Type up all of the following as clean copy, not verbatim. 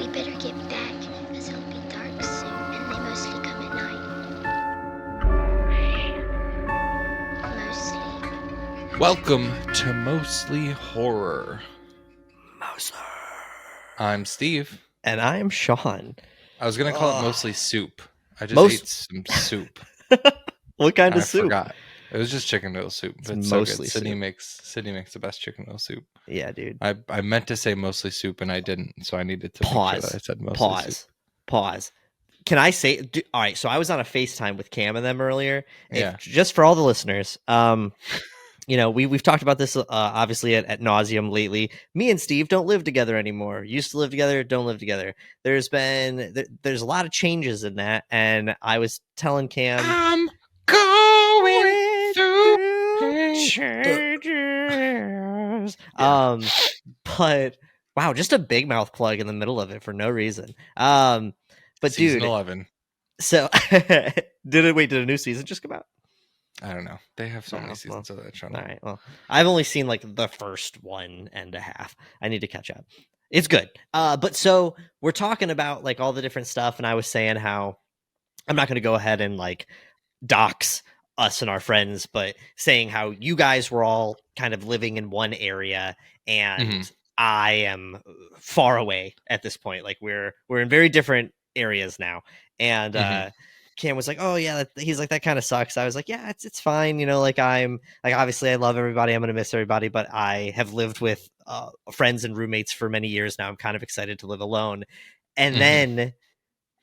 We better get back, because it'll be dark soon, and they mostly come at night. Mostly. Welcome to Mostly Horror. Mostly. I'm Steve. And I'm Sean. I was going to call it Mostly Soup. I just ate some soup. What kind of I soup? forgot. It was just chicken noodle soup. It's so mostly good. Sydney soup. makes the best chicken noodle soup. Yeah, dude. I meant to say mostly soup and I didn't, so I needed to make sure that I said mostly soup. Pause. Can I say? All right. So I was on a FaceTime with Cam and them earlier. Yeah. Just for all the listeners, we've talked about this obviously at nauseum lately. Me and Steve don't live together anymore. Used to live together, don't live together. There's a lot of changes in that, and I was telling Cam, I'm going through changes. Yeah. But wow, just a big mouth plug in the middle of it for no reason. But Season dude, 11. So did a new season just come out? I don't know. They have so many seasons of that show. All right. Well, I've only seen like the first 1.5. I need to catch up. It's good. But so we're talking about like all the different stuff, and I was saying how I'm not going to go ahead and like dox us and our friends, but saying how you guys were all kind of living in one area, and I am far away at this point. Like we're in very different areas now, and Cam was like, "Oh yeah," he's like, "That kind of sucks." I was like, "Yeah, it's fine." Like I'm like, obviously I love everybody. I'm gonna miss everybody, but I have lived with friends and roommates for many years now. I'm kind of excited to live alone. And then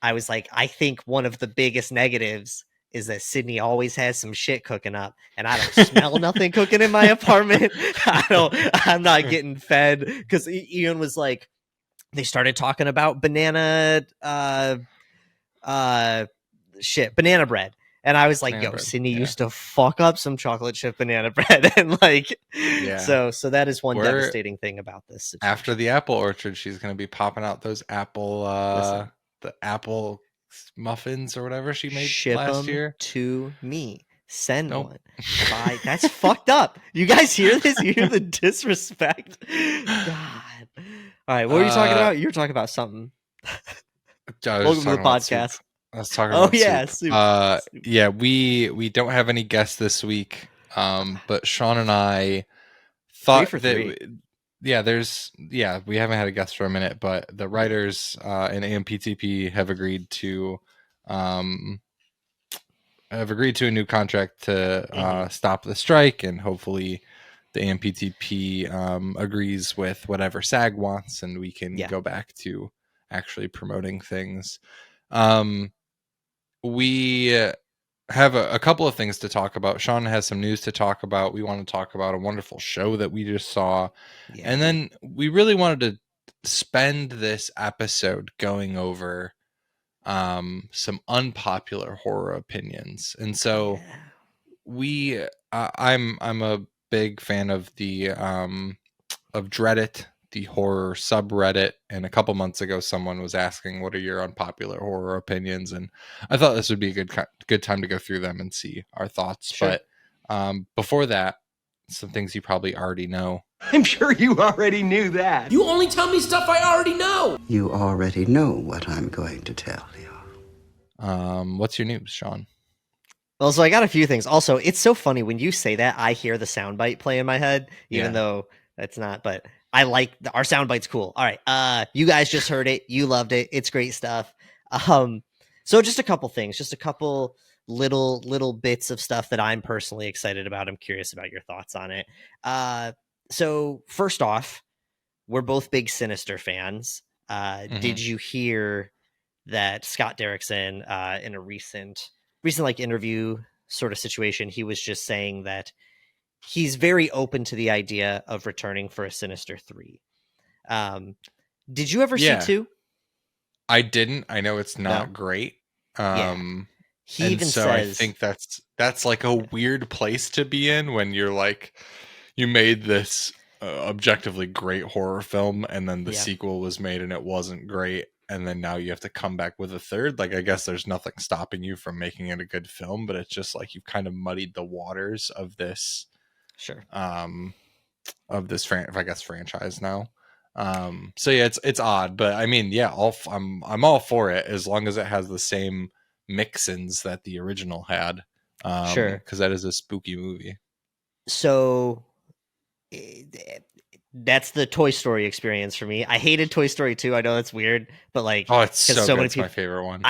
I was like, I think one of the biggest negatives is that Sydney always has some shit cooking up, and I don't smell nothing cooking in my apartment. I'm not getting fed, because Ian was like, they started talking about banana bread. And I was like, Banana bread, Sydney yeah. used to fuck up some chocolate chip banana bread. And like, Yeah. so that is one devastating thing about this situation. After the apple orchard, she's going to be popping out those apple, the apple muffins or whatever she made last year. To me. Send one. Bye. That's fucked up. You guys hear this? You hear the disrespect? God. All right. What were you talking about? You were talking about something. Welcome to the podcast. I was talking about soup. Yeah, we don't have any guests this week. But Sean and I thought that we haven't had a guest for a minute, but the writers in AMPTP have agreed to a new contract to stop the strike, and hopefully the AMPTP agrees with whatever SAG wants, and we can go back to actually promoting things. We have a couple of things to talk about. Sean has some news to talk about. We want to talk about a wonderful show that we just saw. Yeah. And then we really wanted to spend this episode going over some unpopular horror opinions. And so I'm a big fan of the of Dreadit, the horror subreddit, and a couple months ago someone was asking, what are your unpopular horror opinions, and I thought this would be a good time to go through them and see our thoughts. Sure. But before that, some things you probably already know. I'm sure you already knew that. You only tell me stuff I already know. You already know what I'm going to tell you. What's your news, Sean? Well, so I got a few things. Also, it's so funny when you say that, I hear the soundbite play in my head, even though that's not, but I like our soundbite's cool. All right. You guys just heard it. You loved it. It's great stuff. So just a couple things, just a couple little bits of stuff that I'm personally excited about. I'm curious about your thoughts on it. So first off, we're both big Sinister fans. Did you hear that Scott Derrickson, in a recent like interview sort of situation, he was just saying that he's very open to the idea of returning for a Sinister 3. Did you ever see 2? I didn't. I know it's not great. He even says, I think that's like a weird place to be in when you're like, you made this objectively great horror film, and then the sequel was made and it wasn't great, and then now you have to come back with a third. Like, I guess there's nothing stopping you from making it a good film, but it's just like you've kind of muddied the waters of this. Sure. Of this franchise now. So yeah, it's odd, but I mean, yeah, I'm all for it as long as it has the same mix-ins that the original had. Sure. Because that is a spooky movie. So eh, that's the Toy Story experience for me. I hated Toy Story 2. I know that's weird, but like, Oh, it's because so so good. many It's my people, favorite one.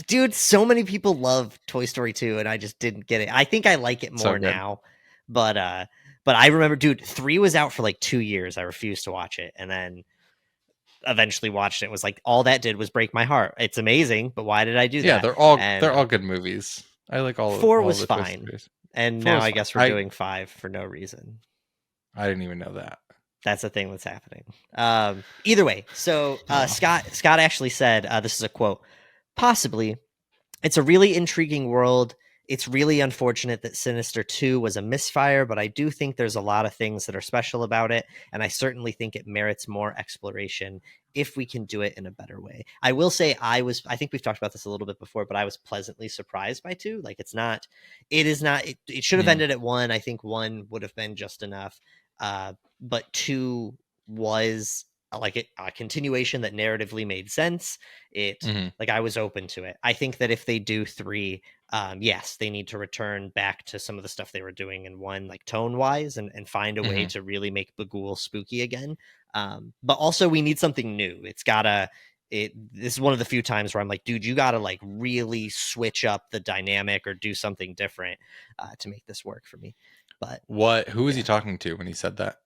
dude. So many people love Toy Story 2, and I just didn't get it. I think I like it So more good. now, but I remember, dude, 3 was out for like 2 years. I refused to watch it, and then eventually watched it. It was like all that did was break my heart. It's amazing, but why did I do Yeah, that? they're all good movies. I like all 4 all was the Toy fine, Stories. and 4 now was I fine. guess we're doing 5 for no reason. I didn't even know that. That's a thing that's happening. Either way, so Scott actually said, this is a quote, possibly, it's a really intriguing world. It's really unfortunate that Sinister 2 was a misfire, but I do think there's a lot of things that are special about it, and I certainly think it merits more exploration if we can do it in a better way. I will say I think we've talked about this a little bit before, but I was pleasantly surprised by 2. Like, it should have ended at 1. I think 1 would have been just enough. But 2 was like a continuation that narratively made sense. Like, I was open to it. I think that if they do 3, yes, they need to return back to some of the stuff they were doing in 1, like tone wise, and find a way to really make Bagul spooky again. But also we need something new. This is one of the few times where I'm like, dude, you gotta like really switch up the dynamic or do something different to make this work for me. But who was he talking to when he said that?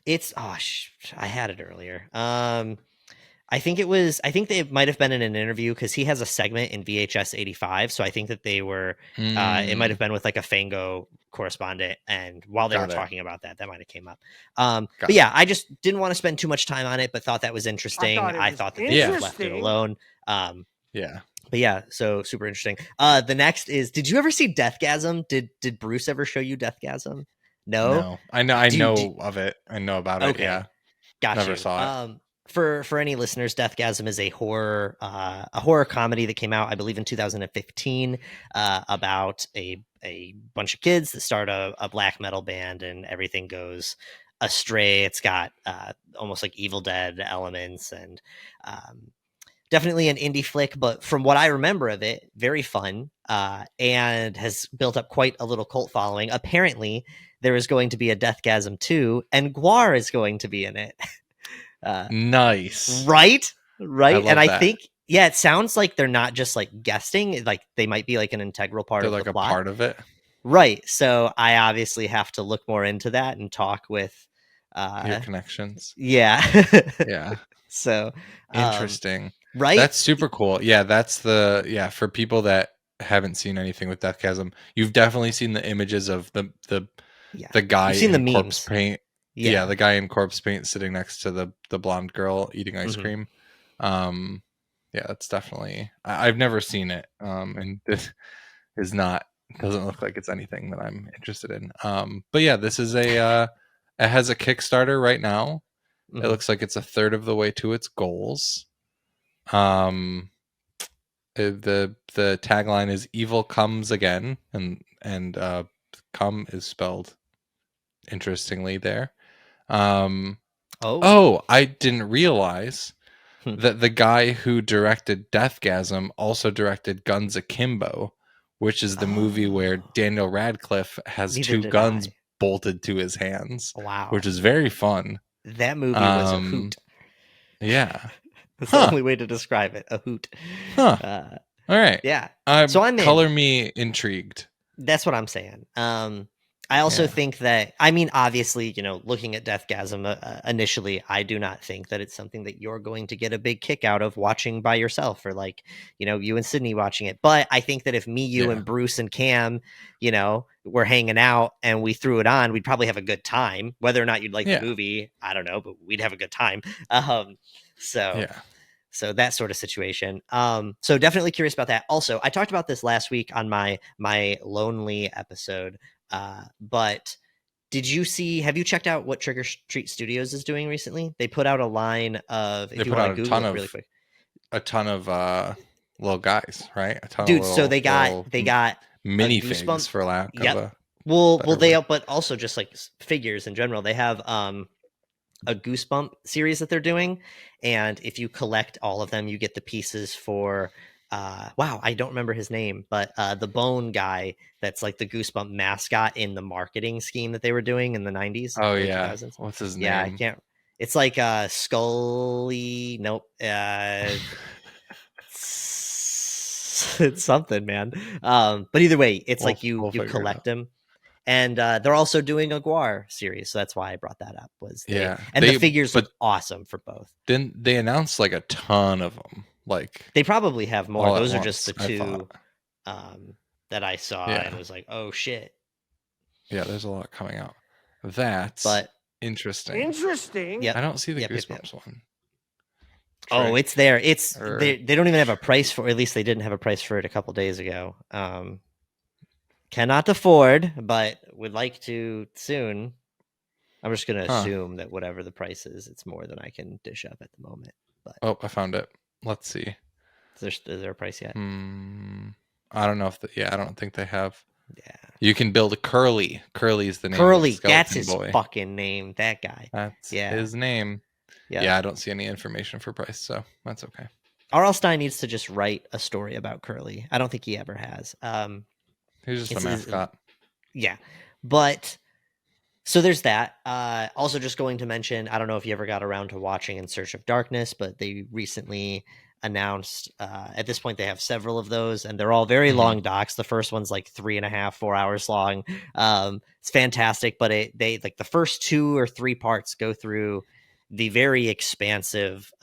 It's I had it earlier. I think they might have been in an interview because he has a segment in VHS 85. So I think that they were, it might have been with like a Fango correspondent. And while they were talking about that might have came up. But yeah, I just didn't want to spend too much time on it, but thought that was interesting. I thought that they should have left it alone. Yeah. But yeah, so super interesting. The next is, did you ever see Deathgasm? Did Bruce ever show you Deathgasm? No? I know of it. I know about it. Yeah. Got Never you. saw it. For any listeners, Deathgasm is a horror comedy that came out, I believe, in 2015, about a bunch of kids that start a black metal band and everything goes astray. It's got almost like Evil Dead elements and definitely an indie flick, but from what I remember of it, very fun and has built up quite a little cult following. Apparently, there is going to be a Deathgasm 2, and Guar is going to be in it. Nice. Right. And I that. think, yeah, it sounds like they're not just like guesting, like they might be like an integral part They're of like the a plot. part of it. Right. So I obviously have to look more into that and talk with your connections. Yeah. Yeah. So interesting. Right. That's super cool. Yeah, that's for people that haven't seen anything with Deathgasm, you've definitely seen the images of the guy in corpse paint. Yeah, the guy in corpse paint sitting next to the blonde girl eating ice cream. Yeah, that's definitely. I've never seen it, and this doesn't look like it's anything that I'm interested in. But yeah, this is it has a Kickstarter right now. It looks like it's a third of the way to its goals. The tagline is "Evil comes again," and "come" is spelled interestingly there. I didn't realize that the guy who directed Deathgasm also directed Guns Akimbo, which is the movie where Daniel Radcliffe has 2 guns bolted to his hands. Wow. Which is very fun. That movie was a hoot. Yeah. That's the only way to describe it. A hoot. All right. Yeah. So I'm color me intrigued. That's what I'm saying. I also think that, I mean, obviously, looking at Deathgasm initially, I do not think that it's something that you're going to get a big kick out of watching by yourself, or like, you and Sydney watching it. But I think that if me, you, and Bruce and Cam, were hanging out and we threw it on, we'd probably have a good time. Whether or not you'd like the movie, I don't know, but we'd have a good time. So that sort of situation. So definitely curious about that. Also, I talked about this last week on my Lonely episode. But have you checked out what Trick or Treat Studios is doing recently? They put out a line of, if you want to Google it really quick, a ton of little guys, right? So they got minifigs, for lack of a but also just like figures in general. They have a Goosebump series that they're doing, and if you collect all of them, you get the pieces for. Wow, I don't remember his name, but the Bone guy that's like the Goosebump mascot in the marketing scheme that they were doing in the 90s, Oh early yeah, 2000s. what's his Yeah, I name? can't. It's like Scully. Nope. It's something, man. But either way, it's like you We'll figure it collect out. them, and they're also doing a Guar series, so that's why I brought that up. Was they? Yeah, And the figures look awesome for both. Didn't they announced like a ton of them? Like They probably have more. all at Those are just once, the I thought. two that I saw, and Yeah. was like, oh shit. Yeah, there's a lot coming out. That's But interesting. Interesting. Yep. I don't see the Yep, yep, Goosebumps one. Oh, Trick it's there. It's or- they don't even have a price for. Or at least they didn't have a price for it a couple days ago. Cannot afford, but would like to soon. I'm just gonna Huh. assume that whatever the price is, it's more than I can dish up at the moment. But Oh, I found it. Let's see. is there a price yet? I don't know if I don't think they have. Yeah. You can build a Curly. Curly is the name Curly, of the skeleton that's his boy. fucking name. That guy. That's Yeah. his name. Yeah. Yeah, I don't see any information for price, so that's okay. R.L. Stein needs to just write a story about Curly. I don't think he ever has. He's just a it's- mascot. Yeah. But so there's that. Also just going to mention, I don't know if you ever got around to watching In Search of Darkness, but they recently announced at this point they have several of those, and they're all very long docs. The first one's like 3.5, 4 hours long. It's fantastic, but they like the first 2 or 3 parts go through the very expansive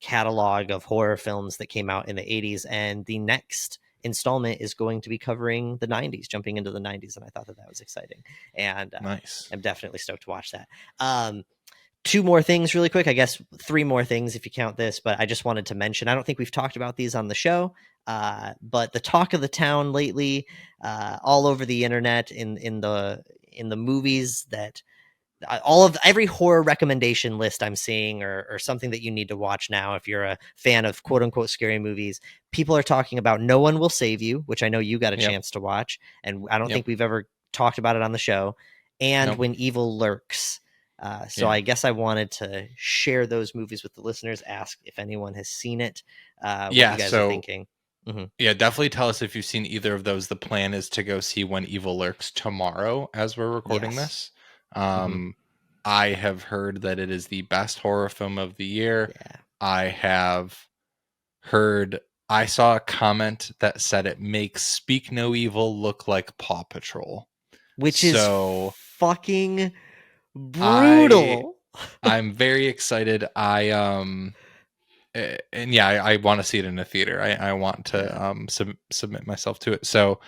catalog of horror films that came out in the 80s, and the next installment is going to be covering the 90s, jumping into the 90s, and I thought that was exciting, and Nice. I'm definitely stoked to watch that. 2 more things really quick, I guess 3 more things if you count this, but I just wanted to mention, I don't think we've talked about these on the show, but the talk of the town lately, all over the internet, in the movies that every horror recommendation list I'm seeing, or something that you need to watch now if you're a fan of quote unquote scary movies, people are talking about No One Will Save You, which I know you got a chance to watch, and I don't think we've ever talked about it on the show, and When Evil Lurks. So I guess I wanted to share those movies with the listeners, ask if anyone has seen it, what you guys are thinking. Yeah, definitely tell us if you've seen either of those. The plan is to go see When Evil Lurks tomorrow as we're recording this. I have heard that it is the best horror film of the year. Yeah. I have heard, I saw a comment that said it makes Speak No Evil look like Paw Patrol. Which is fucking brutal. I'm very excited. I want to see it in a theater. I want to submit myself to it. So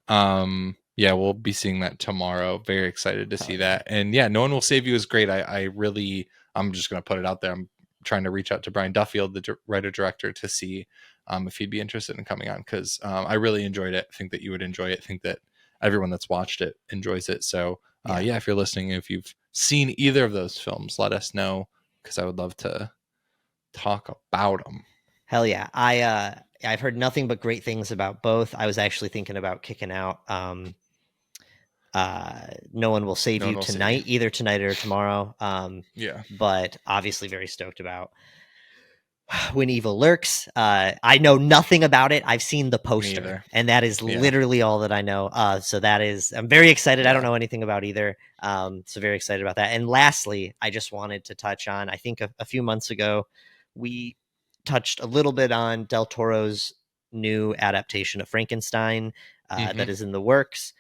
we'll be seeing that tomorrow. Very excited to see that. And No One Will Save You is great. I'm just going to put it out there. I'm trying to reach out to Brian Duffield, the writer director, to see if he'd be interested in coming on, because I really enjoyed it. I think that you would enjoy it. I think that everyone that's watched it enjoys it. So if you're listening, if you've seen either of those films, let us know, because I would love to talk about them. Hell yeah. I've heard nothing but great things about both. I was actually thinking about kicking out No One Will Save You tonight, either tonight or tomorrow. But obviously very stoked about When Evil Lurks. I know nothing about it. I've seen the poster, and that is literally all that I know. So that is, I'm very excited. I don't know anything about either. So very excited about that. And lastly, I just wanted to touch on, I think a few months ago, we touched a little bit on Del Toro's new adaptation of Frankenstein that is in the works.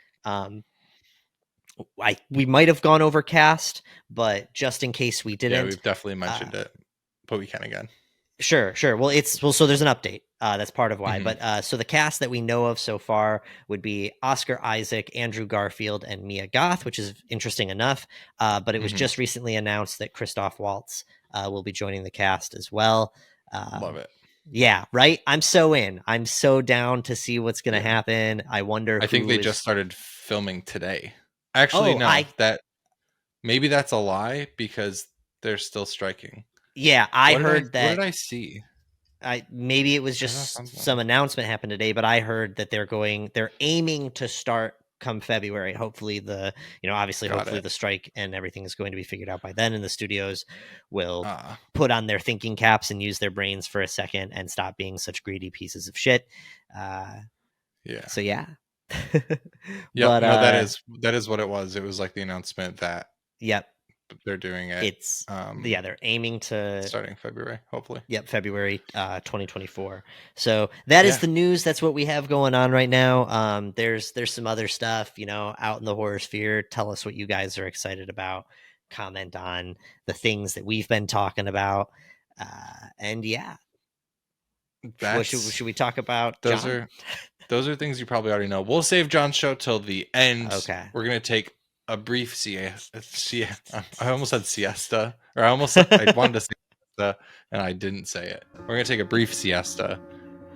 We might have gone over cast, but just in case we didn't, we've definitely mentioned it, but we can again. Sure. Well, so there's an update. That's part of why. But so the cast that we know of so far would be Oscar Isaac, Andrew Garfield, and Mia Goth, which is interesting enough. But it was just recently announced that Christoph Waltz will be joining the cast as well. Love it. Yeah, right. I'm so in. I'm so down to see what's going to happen. I wonder. I think they just started filming today. Actually, no. Maybe that's a lie, because they're still striking. Yeah, I heard that. What did I see? Maybe it was just some announcement happened today, but I heard that they're aiming to start come February. Hopefully hopefully the strike and everything is going to be figured out by then, and the studios will put on their thinking caps and use their brains for a second and stop being such greedy pieces of shit. So yeah. Yeah, but no, that is what it was. It was like the announcement that they're doing it. It's they're aiming to starting February, hopefully. Yep, February 2024. So that is the news. That's what we have going on right now. There's some other stuff, out in the horror sphere. Tell us what you guys are excited about. Comment on the things that we've been talking about. And yeah. What should we talk about, John? Those are things you probably already know. We'll save John's show till the end. Okay. We're going to take a brief siesta. I almost said siesta. Or I wanted to say siesta, and I didn't say it. We're going to take a brief siesta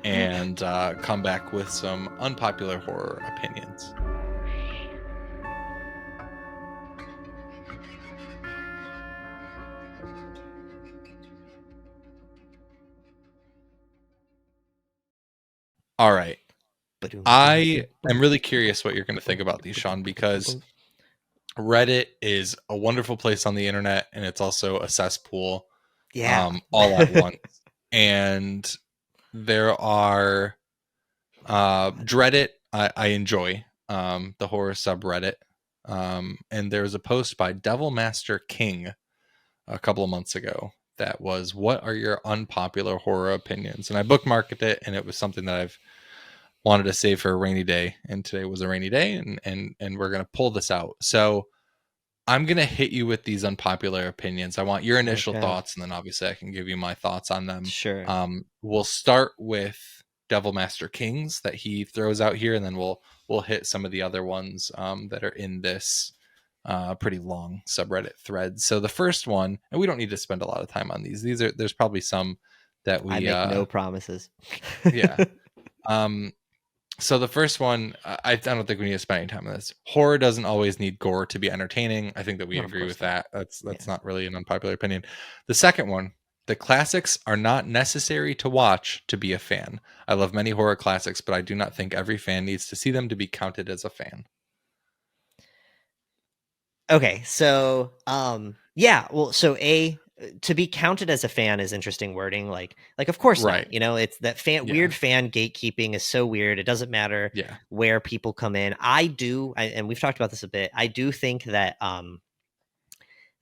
and come back with some unpopular horror opinions. All right. I am really curious what you're going to think about these, Sean, because Reddit is a wonderful place on the internet, and it's also a cesspool all at once. And there are Dreadit, I enjoy the horror subreddit. And there was a post by Devil Master King a couple of months ago that was, what are your unpopular horror opinions? And I bookmarked it, and it was something that I've wanted to save for a rainy day, and today was a rainy day, and we're going to pull this out. So I'm going to hit you with these unpopular opinions. I want your initial thoughts, and then obviously I can give you my thoughts on them. Sure. We'll start with Devil Master Kings that he throws out here, and then we'll hit some of the other ones that are in this pretty long subreddit thread. So the first one, and we don't need to spend a lot of time on these. There's probably some that we I make no promises. Yeah. So the first one, I don't think we need to spend any time on this. Horror doesn't always need gore to be entertaining. I think that we agree with that. That's not really an unpopular opinion. The second one, the classics are not necessary to watch to be a fan. I love many horror classics, but I do not think every fan needs to see them to be counted as a fan. Okay, so to be counted as a fan is interesting wording. Like of course, right? Not. It's that weird fan gatekeeping is so weird. It doesn't matter where people come in. And we've talked about this a bit. I do think that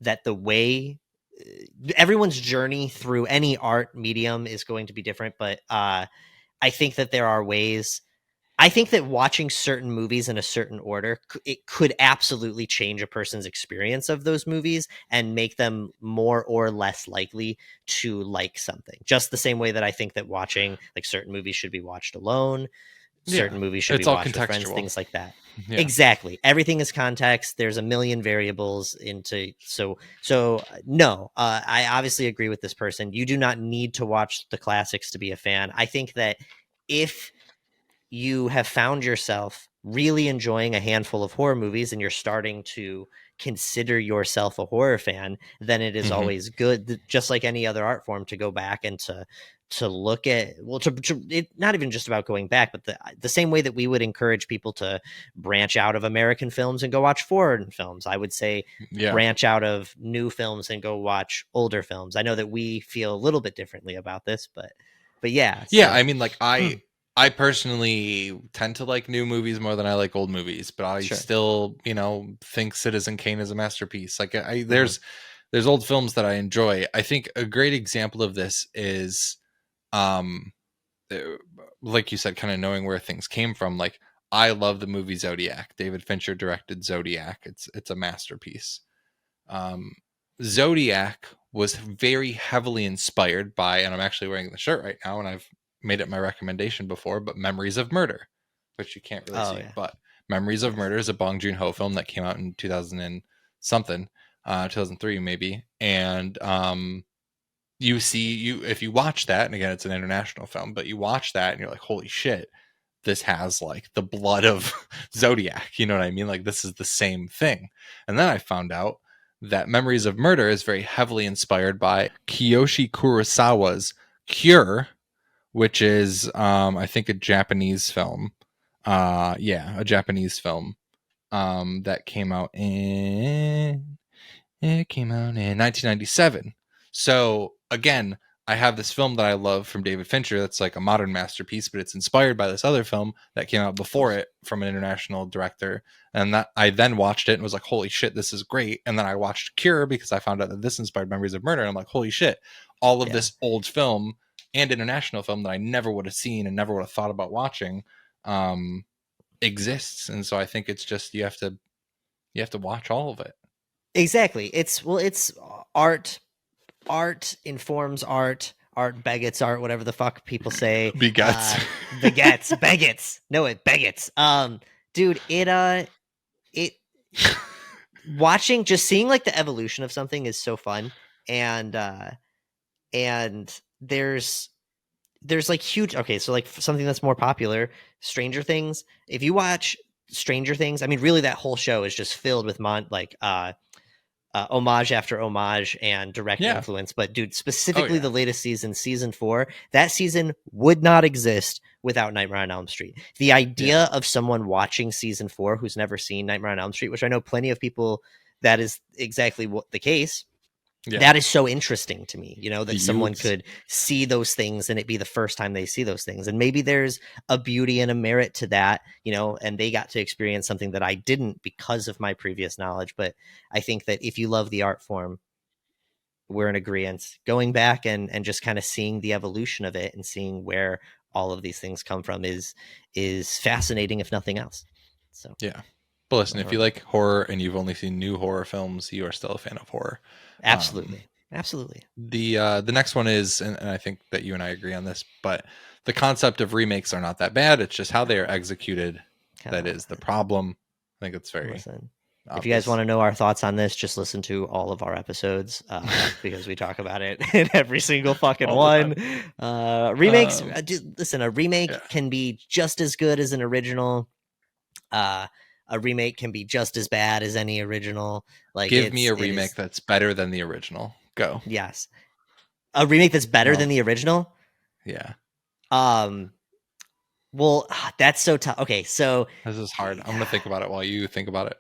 that the way everyone's journey through any art medium is going to be different, but I think that there are ways. I think that watching certain movies in a certain order, it could absolutely change a person's experience of those movies and make them more or less likely to like something. Just the same way that I think that watching like certain movies should be watched alone, certain movies should be watched with friends, things like that. Yeah. Exactly. Everything is context. There's a million variables into so no. I obviously agree with this person. You do not need to watch the classics to be a fan. I think that if you have found yourself really enjoying a handful of horror movies and you're starting to consider yourself a horror fan, then it is always good, just like any other art form, to go back and to look at, not even just about going back, but the same way that we would encourage people to branch out of American films and go watch foreign films, I would say branch out of new films and go watch older films. I know that we feel a little bit differently about this, but yeah. Yeah, I mean, like I personally tend to like new movies more than I like old movies, but I still, think Citizen Kane is a masterpiece. Like there's old films that I enjoy. I think a great example of this is, like you said, kind of knowing where things came from. Like I love the movie Zodiac. David Fincher directed Zodiac. It's a masterpiece. Zodiac was very heavily inspired by, and I'm actually wearing the shirt right now, and I've made it my recommendation before, but Memories of Murder, which you can't really see. Yeah. But Memories of Murder is a Bong Joon-ho film that came out in 2000 and something, 2003 maybe. And if you watch that, and again, it's an international film, but you watch that and you're like, holy shit, this has like the blood of Zodiac. You know what I mean? Like this is the same thing. And then I found out that Memories of Murder is very heavily inspired by Kiyoshi Kurosawa's Cure, which is, I think, a Japanese film. A Japanese film that came out in 1997. So again, I have this film that I love from David Fincher that's like a modern masterpiece, but it's inspired by this other film that came out before it from an international director. And that I then watched it and was like, holy shit, this is great. And then I watched Cure because I found out that this inspired Memories of Murder. And I'm like, holy shit, all of this old film and international film that I never would have seen and never would have thought about watching exists. And so I think it's just you have to watch all of it. Exactly. It's art. Art informs art. Art begets art. Whatever the fuck people say. Begets. Begets. No, it begets. Dude, it seeing like the evolution of something is so fun, and there's like huge. Okay, so like something that's more popular, Stranger Things. If you watch Stranger Things, I mean, really, that whole show is just filled with homage after homage and direct influence. But dude, specifically the latest season 4, that season would not exist without Nightmare on Elm Street. The idea of someone watching season 4 who's never seen Nightmare on Elm Street, which I know plenty of people, that is exactly what the case. That is so interesting to me, that someone could see those things and it be the first time they see those things. And maybe there's a beauty and a merit to that, and they got to experience something that I didn't because of my previous knowledge. But I think that if you love the art form, we're in agreement. Going back and just kind of seeing the evolution of it and seeing where all of these things come from is fascinating, if nothing else. So yeah. But listen, if you like horror and you've only seen new horror films, you are still a fan of horror. Absolutely. The next one is, and I think that you and I agree on this, but the concept of remakes are not that bad. It's just how they are executed that is the problem. I think it's very obvious. If you guys want to know our thoughts on this, just listen to all of our episodes because we talk about it in every single fucking one. Remakes, listen, a remake can be just as good as an original. A remake can be just as bad as any original. Like, give me a remake that's better than the original. Go. Yes, a remake that's better than the original. Yeah. Well, that's so tough. Okay, so this is hard. I'm gonna think about it while you think about it.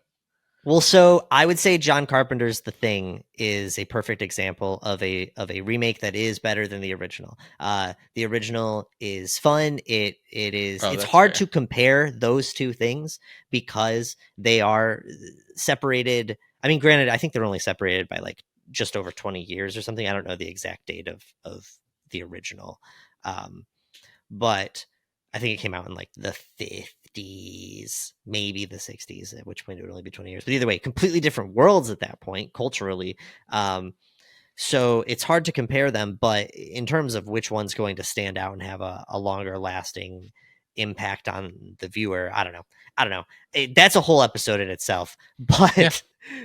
Well, so I would say John Carpenter's The Thing is a perfect example of a remake that is better than the original. The original is fun. It's hard to compare those two things because they are separated. I mean, granted, I think they're only separated by like just over 20 years or something. I don't know the exact date of the original. But I think it came out in like the 50s, maybe the 60s, at which point it would only be 20 years. But either way, completely different worlds at that point, culturally. So it's hard to compare them. But in terms of which one's going to stand out and have a longer lasting impact on the viewer, I don't know. That's a whole episode in itself. But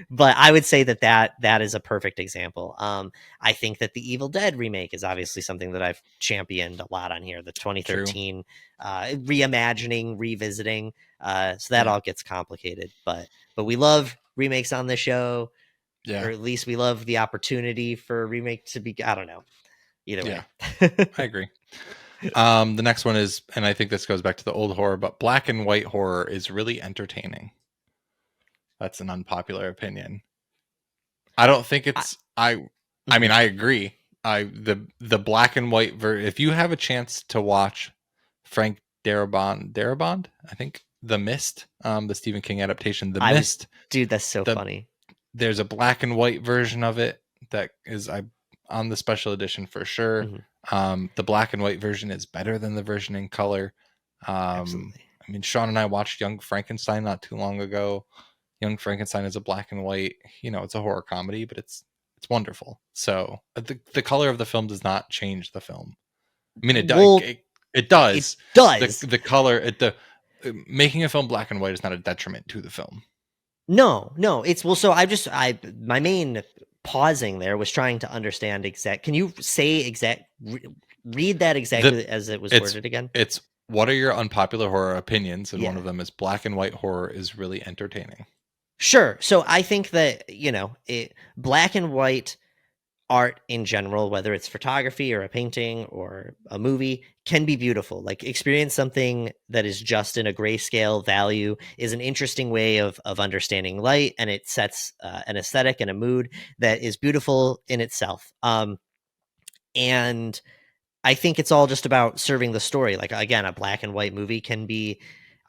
but I would say that is a perfect example. I think that the Evil Dead remake is obviously something that I've championed a lot on here. The 2013 reimagining, revisiting. So that all gets complicated. But we love remakes on the show. Yeah. Or at least we love the opportunity for a remake to be. I don't know. Either way. I agree. The next one is, and I think this goes back to the old horror, but black and white horror is really entertaining. That's an unpopular opinion. I don't think it's. I mean, I agree. The black and white if you have a chance to watch Frank Darabont, I think The Mist, the Stephen King adaptation, The Mist. Dude, that's so funny. There's a black and white version of it that is on the special edition for sure. Mm-hmm. The black and white version is better than the version in color. Absolutely. I mean, Sean and I watched Young Frankenstein not too long ago. Young Frankenstein is a black and white, it's a horror comedy, but it's wonderful. So the color of the film does not change the film. I mean, it does. Well, it does. It does. The color, making a film black and white is not a detriment to the film. No. It's so my main pausing there was trying to understand can you say read that exactly as it was worded again? It's what are your unpopular horror opinions? And one of them is black and white horror is really entertaining. Sure. So I think that, black and white art in general, whether it's photography or a painting or a movie, can be beautiful. Like experience something that is just in a grayscale value is an interesting way of understanding light, and it sets an aesthetic and a mood that is beautiful in itself. And I think it's all just about serving the story. Like again, a black and white movie can be.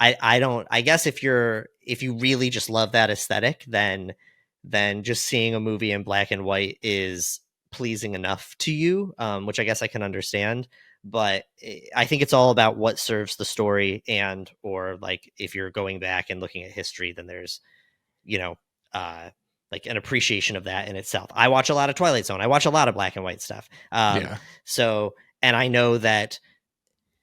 I guess if you really just love that aesthetic, then just seeing a movie in black and white is pleasing enough to you, which I guess I can understand. But I think it's all about what serves the story, and or like if you're going back and looking at history, then there's you know like an appreciation of that in itself. I watch a lot of Twilight Zone. I watch a lot of black and white stuff. Yeah. So, and I know that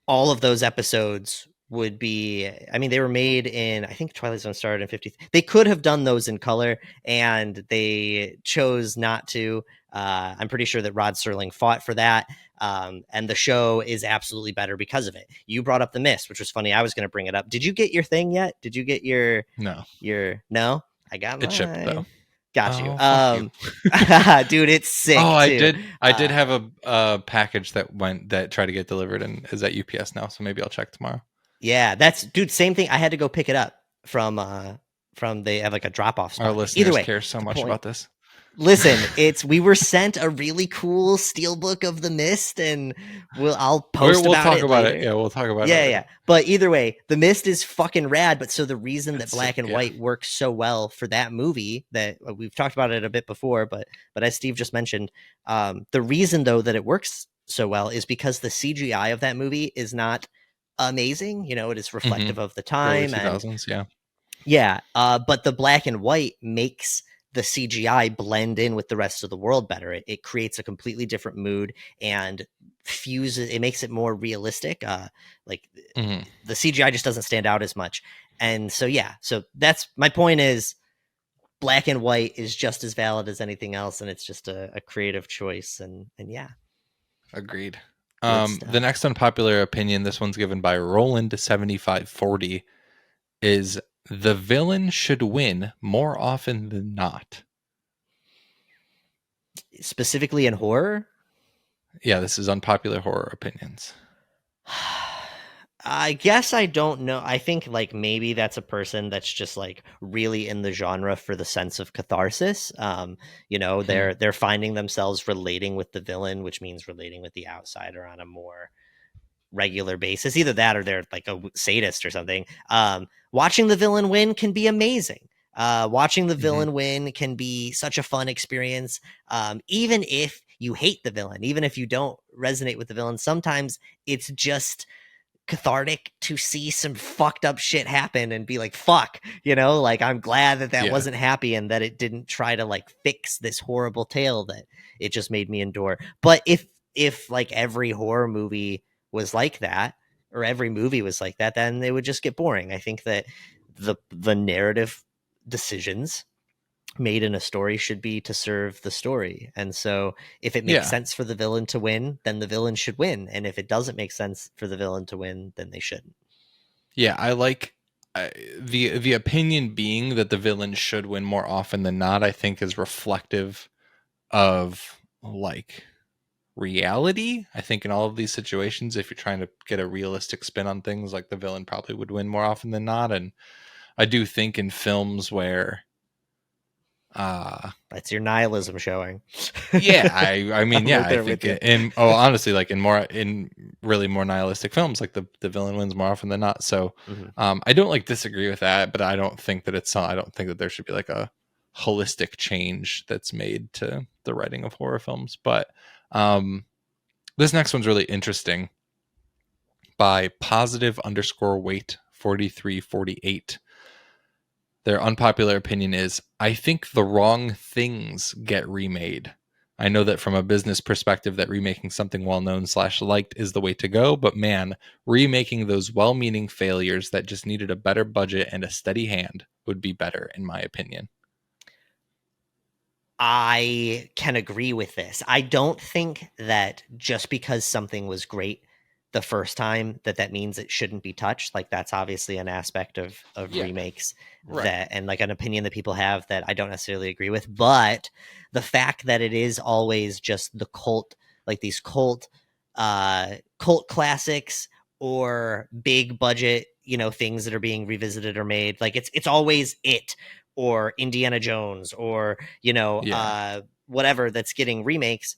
all of those episodes would be, I mean, they were made in, I think Twilight Zone started in 50. They could have done those in color and they chose not to. I'm pretty sure that Rod Serling fought for that. And the show is absolutely better because of it. You brought up The Mist, which was funny. I was going to bring it up. Did you get your thing yet? Did you get No. no? I got It shipped mine. though. Got you. Fuck you. Dude, it's sick. Oh, I too. did have a package that tried to get delivered and is at UPS now, so maybe I'll check tomorrow. Yeah, that's dude. Same thing. I had to go pick it up from they have like a drop off spot. Our listeners Either way, care so much about this. Listen, we were sent a really cool steelbook of The Mist, and I'll post We'll about talk it about later. it. Yeah, we'll talk about it. Yeah. But either way, The Mist is fucking rad. But so the reason that It's black sick, and yeah. white works so well for that movie, that we've talked about it a bit before, but as Steve just mentioned, the reason though that it works so well is because the CGI of that movie is not amazing. It is reflective of the Early time. 2000s, yeah. Yeah, but the black and white makes the CGI blend in with the rest of the world better. It creates a completely different mood and fuses. It makes it more realistic. The CGI just doesn't stand out as much. And so so that's my point. Is black and white is just as valid as anything else, and it's just a creative choice. And yeah, Agreed. stuff. The next unpopular opinion, this one's given by Roland7540, is the villain should win more often than not. Specifically in horror. Yeah, this is unpopular horror opinions. I guess I don't know. I think like maybe that's a person that's just like really in the genre for the sense of catharsis. They're finding themselves relating with the villain, which means relating with the outsider on a more regular basis. Either that or they're like a sadist or something. Watching the villain win can be amazing. Watching the villain win can be such a fun experience. Even if you hate the villain, even if you don't resonate with the villain, sometimes it's just cathartic to see some fucked up shit happen and be like, fuck, like I'm glad that wasn't happy and that it didn't try to like fix this horrible tale that it just made me endure. But if like every horror movie was like that, or every movie was like that, then it would just get boring. I think that the narrative decisions made in a story should be to serve the story. And so if it makes sense for the villain to win, then the villain should win. And if it doesn't make sense for the villain to win, then they shouldn't. Yeah, I like the opinion being that the villain should win more often than not, I think is reflective of like reality. I think in all of these situations, if you're trying to get a realistic spin on things, like the villain probably would win more often than not. And I do think in films where that's your nihilism showing. Yeah, I mean, yeah, I think honestly, like in really more nihilistic films, like the villain wins more often than not. So I don't like disagree with that, but I don't think that I don't think that there should be like a holistic change that's made to the writing of horror films. But this next one's really interesting, by positive_weight 4348. Their unpopular opinion is, I think the wrong things get remade. I know that from a business perspective that remaking something well-known / liked is the way to go, but man, remaking those well-meaning failures that just needed a better budget and a steady hand would be better, in my opinion. I can agree with this. I don't think that just because something was great the first time, that means it shouldn't be touched. Like that's obviously an aspect of remakes that, and like an opinion that people have that I don't necessarily agree with. But the fact that it is always just the cult, like these cult classics or big budget, things that are being revisited or made, like it's always it or Indiana Jones or whatever that's getting remakes.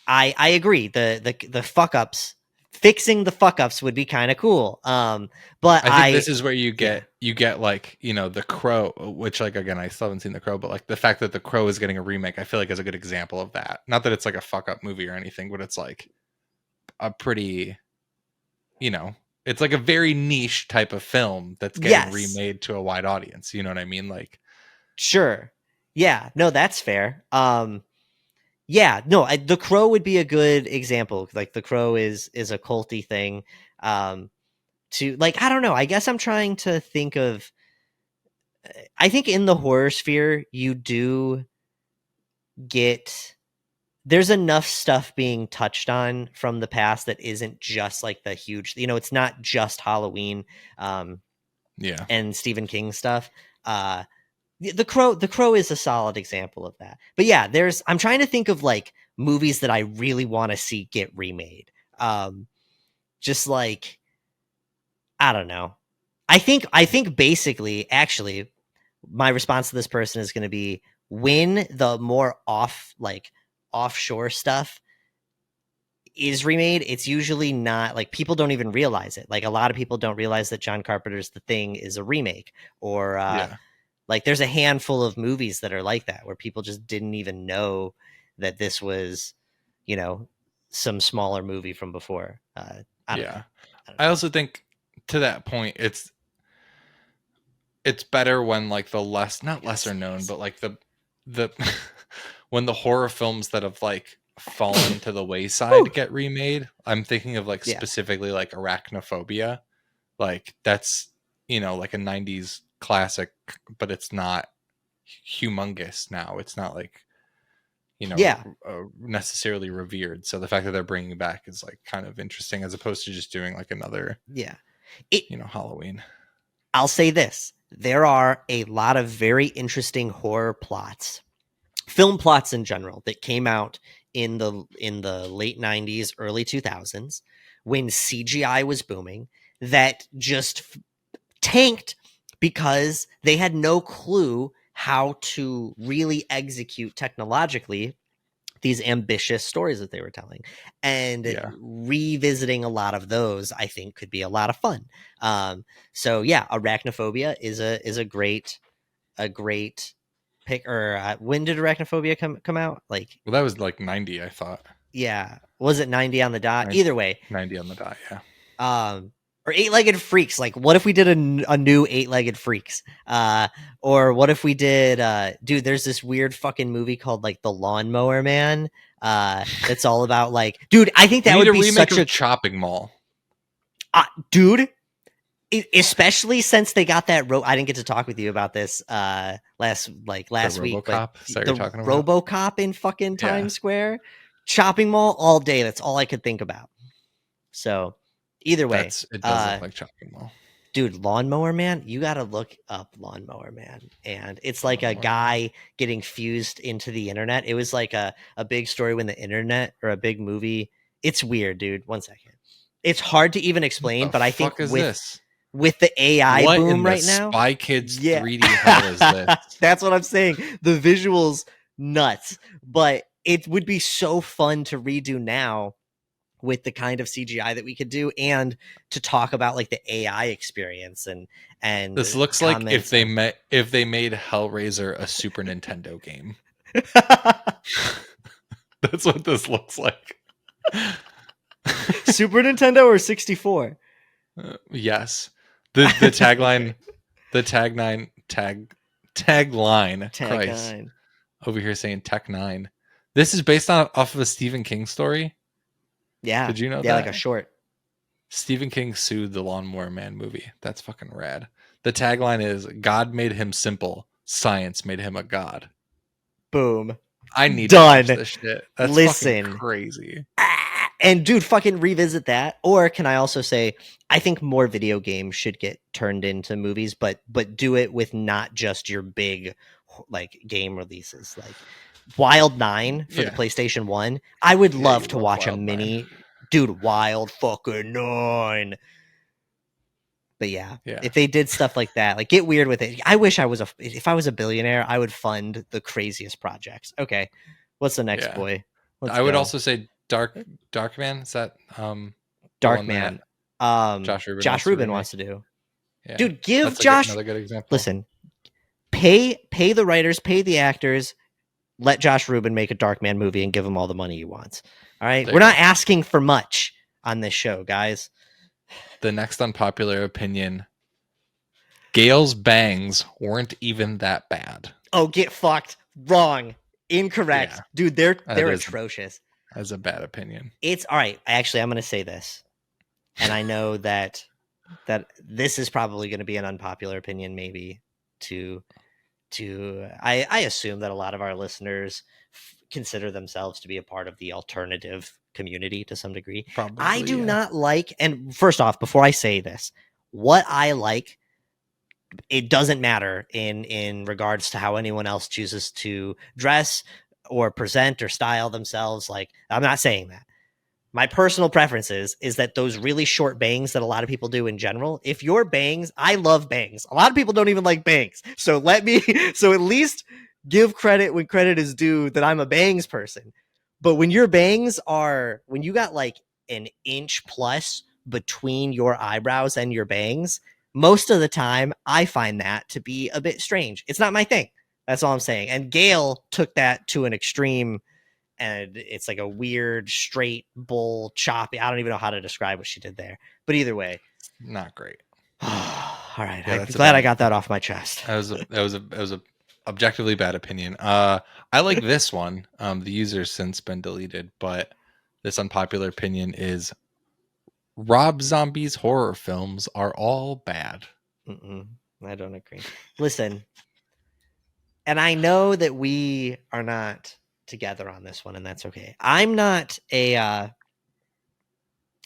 I agree. The fuck ups, fixing the fuck ups would be kind of cool. But I think this is where you get like, The Crow, which like, again, I still haven't seen The Crow, but like the fact that The Crow is getting a remake, I feel like is a good example of that. Not that it's like a fuck up movie or anything, but it's like a pretty, it's like a very niche type of film that's getting remade to a wide audience. You know what I mean? Like, sure. Yeah, no, that's fair. Yeah, no, The Crow would be a good example. Like The Crow is a culty thing. To like, I don't know. I guess I'm trying to think of. I think in the horror sphere, you do get. There's enough stuff being touched on from the past that isn't just like the huge. It's not just Halloween. And Stephen King stuff. The Crow is a solid example of that. But yeah, I'm trying to think of like movies that I really want to see get remade. Just like, I don't know. I think basically, actually, my response to this person is going to be when the more offshore stuff is remade, it's usually not like people don't even realize it. Like a lot of people don't realize that John Carpenter's The Thing is a remake or, like there's a handful of movies that are like that where people just didn't even know that this was, some smaller movie from before. I don't know. I also think to that point, it's better when like the lesser known, but like the when the horror films that have like fallen to the wayside get remade. I'm thinking of like specifically like Arachnophobia. Like that's, like a 90s classic, but it's not humongous now. It's not like, necessarily revered. So the fact that they're bringing it back is like kind of interesting as opposed to just doing like another, Halloween. I'll say this. There are a lot of very interesting horror plots, film plots in general, that came out in the late 90s, early 2000s when CGI was booming that just tanked because they had no clue how to really execute technologically these ambitious stories that they were telling. And revisiting a lot of those, I think, could be a lot of fun. So yeah, Arachnophobia is a great pick. Or when did Arachnophobia come out? Like, well, that was like 90, I thought. Yeah, was it 90 on the dot? 90, Either way, 90 on the dot. Yeah. Or Eight-Legged Freaks. Like, what if we did a new Eight-Legged Freaks? Or what if we did, dude, there's this weird fucking movie called like The Lawnmower Man. That's all about like, dude, I think that would be such a Chopping Mall. Dude, especially since they got that. I didn't get to talk with you about this last week. RoboCop? Is that what you're talking about? RoboCop in fucking Times Square, Chopping Mall all day. That's all I could think about. So. Either way, it does look like Chopping Mall. Dude, Lawnmower Man, you got to look up Lawnmower Man. And it's like a guy getting fused into the internet. It was like a big story when the internet, or a big movie. It's weird, dude. 1 second. It's hard to even explain, but I think with the AI boom right now. Spy Kids 3D hell is this? That's what I'm saying. The visuals, nuts. But it would be so fun to redo now with the kind of CGI that we could do, and to talk about like the AI experience and this looks like if they made Hellraiser a Super Nintendo game. That's what this looks like. Super Nintendo or 64? Yes. The tagline Christ. Over here saying Tech 9. This is based off of a Stephen King story. Yeah. Did you know that? Yeah, like a short. Stephen King sued the Lawnmower Man movie. That's fucking rad. The tagline is, God made him simple. Science made him a god. Boom. I need Done. to watch this shit. That's Listen. fucking crazy. And dude, fucking revisit that. Or can I also say, I think more video games should get turned into movies, but do it with not just your big like game releases, like Wild 9 for the PlayStation 1. I would love to watch a mini, dude, Wild fucking 9. But yeah, if they did stuff like that, like get weird with it. I wish if I was a billionaire, I would fund the craziest projects. Okay. What's the next boy? I would also say Darkman. Is that Darkman? Josh Rubin wants to do. Yeah. Dude, give Josh another good example. Listen, pay the writers, pay the actors, let Josh Rubin make a Darkman movie and give him all the money he wants. All right, we're not asking for much on this show, guys. The next unpopular opinion: Gale's bangs weren't even that bad. Oh, get fucked! Wrong, incorrect, dude. They're atrocious. That's a bad opinion. It's all right. Actually, I'm going to say this, and I know that this is probably going to be an unpopular opinion, maybe I assume that a lot of our listeners consider themselves to be a part of the alternative community to some degree. Probably, I do not like, and first off, before I say this, what I like, it doesn't matter in regards to how anyone else chooses to dress or present or style themselves. Like, I'm not saying that. My personal preference is that those really short bangs that a lot of people do in general, if your bangs, I love bangs. A lot of people don't even like bangs. So at least give credit when credit is due that I'm a bangs person. But when your bangs when you got like an inch plus between your eyebrows and your bangs, most of the time I find that to be a bit strange. It's not my thing. That's all I'm saying. And Gale took that to an extreme. And it's like a weird, straight, bull, choppy. I don't even know how to describe what she did there. But either way, not great. All right, I'm glad I got that off my chest. That was a objectively bad opinion. I like this one. The user's since been deleted, but this unpopular opinion is Rob Zombie's horror films are all bad. I don't agree. Listen, and I know that we are not together on this one, and that's okay. I'm not I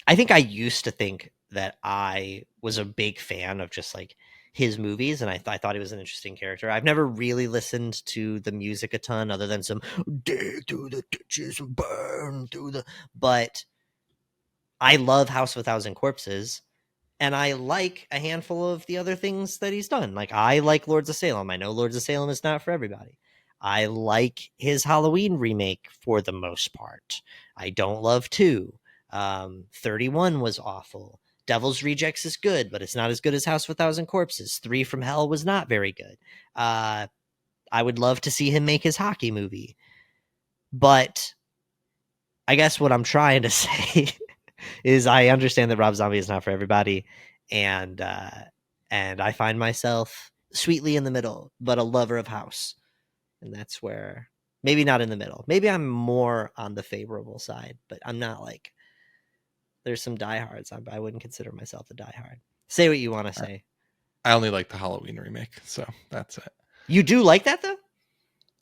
think I used to think that I was a big fan of just like his movies, and I thought he was an interesting character. I've never really listened to the music a ton, other than some dig through the ditches and burn through the. But I love House of a Thousand Corpses, and I like a handful of the other things that he's done. Like I like Lords of Salem. I know Lords of Salem is not for everybody. I like his Halloween remake for the most part. I don't love 2. 31 was awful. Devil's Rejects is good, but it's not as good as House of a Thousand Corpses. 3 from Hell was not very good. I would love to see him make his hockey movie. But I guess what I'm trying to say is I understand that Rob Zombie is not for everybody. And I find myself sweetly in the middle, but a lover of House. And that's where, maybe not in the middle. Maybe I'm more on the favorable side, but I'm not like, there's some diehards. I wouldn't consider myself a diehard. Say what you want to say. I only like the Halloween remake, so that's it. You do like that, though?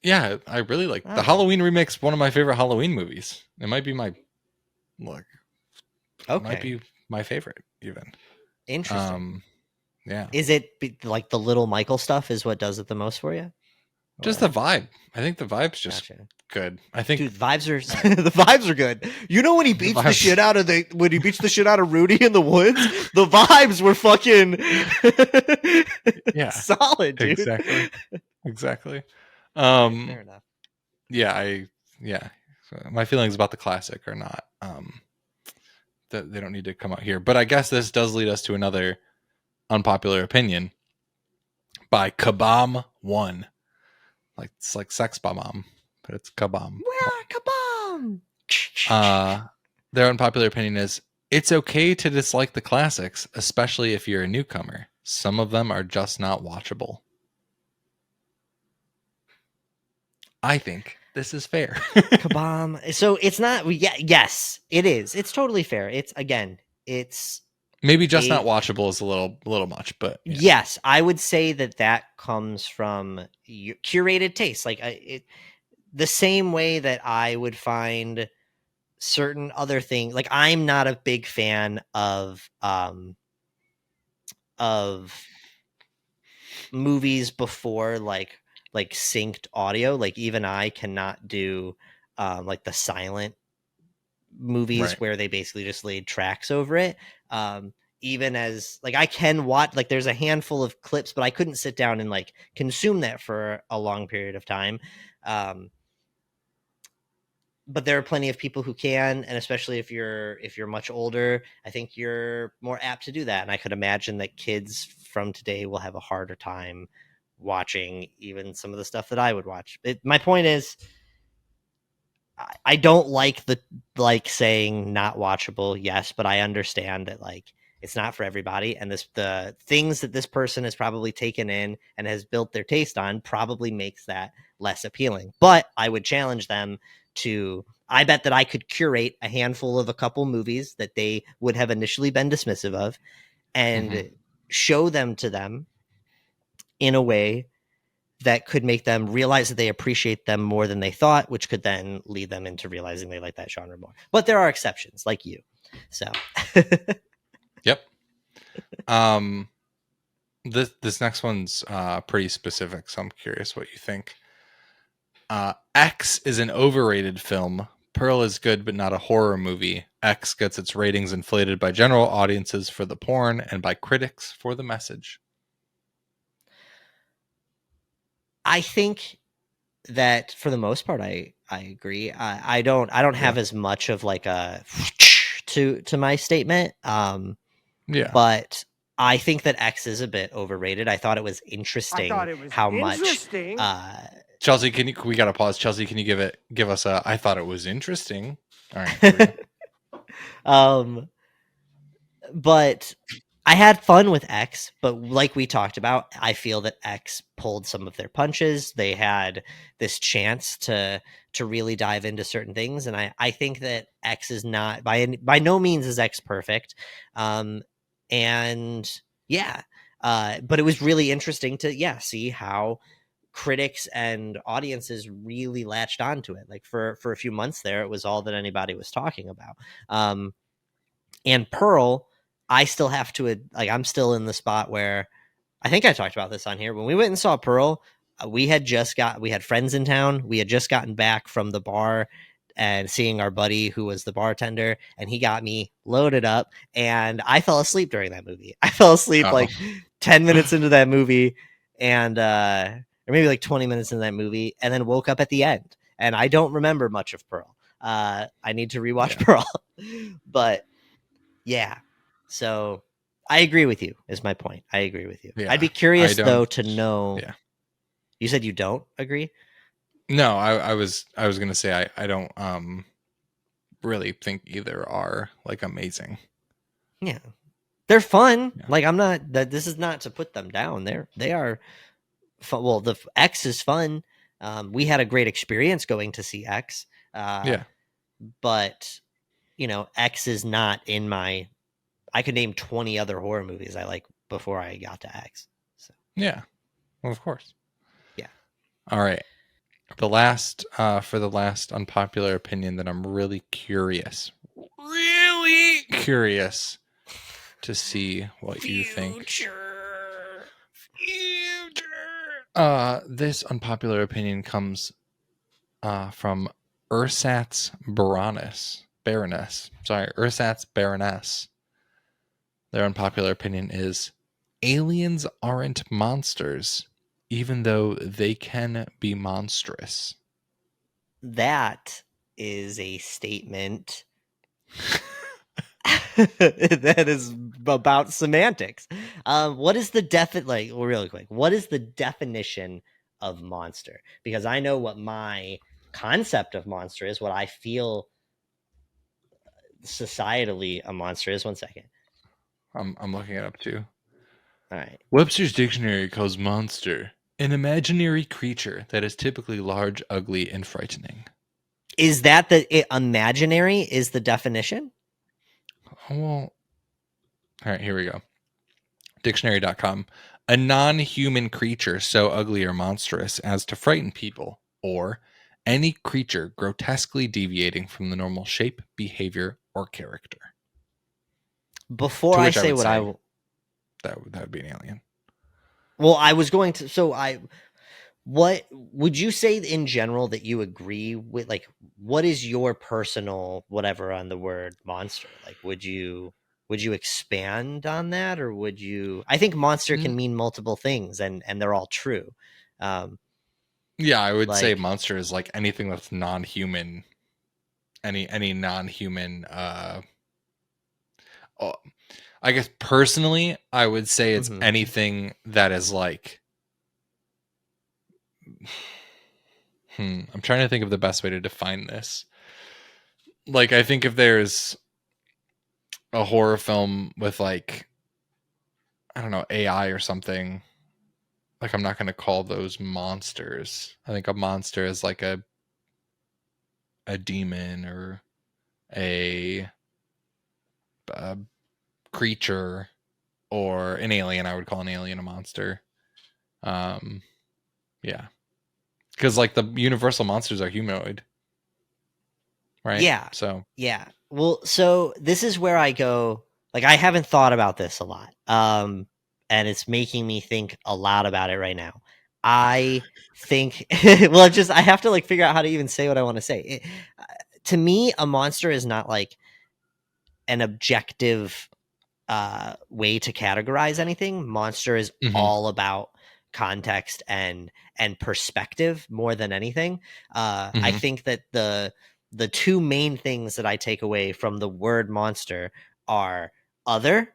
Yeah, I really like the Halloween remake's one of my favorite Halloween movies. It might be might be my favorite, even. Interesting. Yeah. Is it like the little Michael stuff is what does it the most for you? Just the vibe. I think the vibe's just good. I think, dude, vibes are the vibes are good. You know when he beats the shit out of Rudy in the woods, the vibes were fucking solid, dude. Exactly. Fair enough. Yeah. So my feelings about the classic are not that they don't need to come out here. But I guess this does lead us to another unpopular opinion by Kabam1. Like it's like Sex Bomb, but it's Kabam. Where Kabam? Their unpopular opinion is it's okay to dislike the classics, especially if you're a newcomer. Some of them are just not watchable. I think this is fair. Kabam. So it's not. Yes, it is. It's totally fair. It's maybe just not watchable is a little much, but yes, I would say that comes from curated taste. Like the same way that I would find certain other things. Like, I'm not a big fan of movies before like synced audio. Like, even I cannot do like the silent movies Right. where they basically just laid tracks over it. Even as like, I can watch, like, there's a handful of clips, but I couldn't sit down and like consume that for a long period of time. But there are plenty of people who can, and especially if you're much older, I think you're more apt to do that. And I could imagine that kids from today will have a harder time watching even some of the stuff that I would watch. My point is, I don't like saying not watchable, yes, but I understand that like it's not for everybody, and the things that this person has probably taken in and has built their taste on probably makes that less appealing. But I would challenge them to. I bet that I could curate a handful of a couple movies that they would have initially been dismissive of, and show them to them in a way that could make them realize that they appreciate them more than they thought, which could then lead them into realizing they like that genre more. But there are exceptions, like you. So, Yep. This next one's pretty specific, so I'm curious what you think. X is an overrated film. Pearl is good, but not a horror movie. X gets its ratings inflated by general audiences for the porn and by critics for the message. I think that for the most part, I agree. I don't have as much of like a to my statement. But I think that X is a bit overrated. I thought it was interesting. Chelsea, we gotta pause. Chelsea, can you give us a? I thought it was interesting. All right. But I had fun with X, but like we talked about, I feel that X pulled some of their punches. They had this chance to really dive into certain things, and I think that X is not by no means is X perfect. And yeah, but it was really interesting to see how critics and audiences really latched onto it. Like for a few months there, it was all that anybody was talking about. And Pearl, I still have to like, I'm still in the spot where I think I talked about this on here. When we went and saw Pearl, we had friends in town. We had just gotten back from the bar and seeing our buddy who was the bartender, and he got me loaded up, and I fell asleep during that movie. I fell asleep like 10 minutes into that movie, and or maybe like 20 minutes into that movie, and then woke up at the end. And I don't remember much of Pearl. I need to rewatch Pearl. But yeah, so I agree with you, is my point. I agree with you. Yeah, I'd be curious though to know. Yeah. You said you don't agree? No, I was gonna say I don't really think either are like amazing. Yeah, they're fun. Yeah. Like, I'm not that. This is not to put them down. They are fun. Well, the X is fun. We had a great experience going to see X. But X is not in my. I could name 20 other horror movies I like before I got to X. So yeah, well, of course. Yeah. All right. The last for the last unpopular opinion that I'm really curious to see what you think. This unpopular opinion comes from Ersatz Baroness. Sorry, Ersatz Baroness. Their unpopular opinion is aliens aren't monsters, even though they can be monstrous. That is a statement that is about semantics. What is the really quick, what is the definition of monster? Because I know what my concept of monster is, what I feel societally a monster is. 1 second. I'm looking it up too. All right. Webster's Dictionary calls monster an imaginary creature that is typically large, ugly, and frightening. Is that imaginary is the definition? Well, all right, here we go. Dictionary.com. A non-human creature so ugly or monstrous as to frighten people, or any creature grotesquely deviating from the normal shape, behavior, or character. Before To I which I say would what say that would be an alien. well, I was going to. What would you say in general that you agree with? Like, what is your personal whatever on the word monster? Like, would you expand on that, or would you? I think monster can mean multiple things, and they're all true. Yeah, I would say like, monster is like anything that's non-human. Any non-human. I guess personally, I would say it's anything that is like. I'm trying to think of the best way to define this. Like, I think if there's a horror film with like, I don't know, AI or something, like I'm not going to call those monsters. I think a monster is like a demon or a creature or an alien. I would call an alien a monster. Yeah, because like the universal monsters are humanoid, right? yeah, So yeah. Well, so this is where I go. Like, I haven't thought about this a lot, and it's making me think a lot about it right now. I think, well, just I have to like figure out how to even say what I want to say. To me, a monster is not like an objective way to categorize anything. Monster is all about context and perspective more than anything. I think that the two main things that I take away from the word monster are other,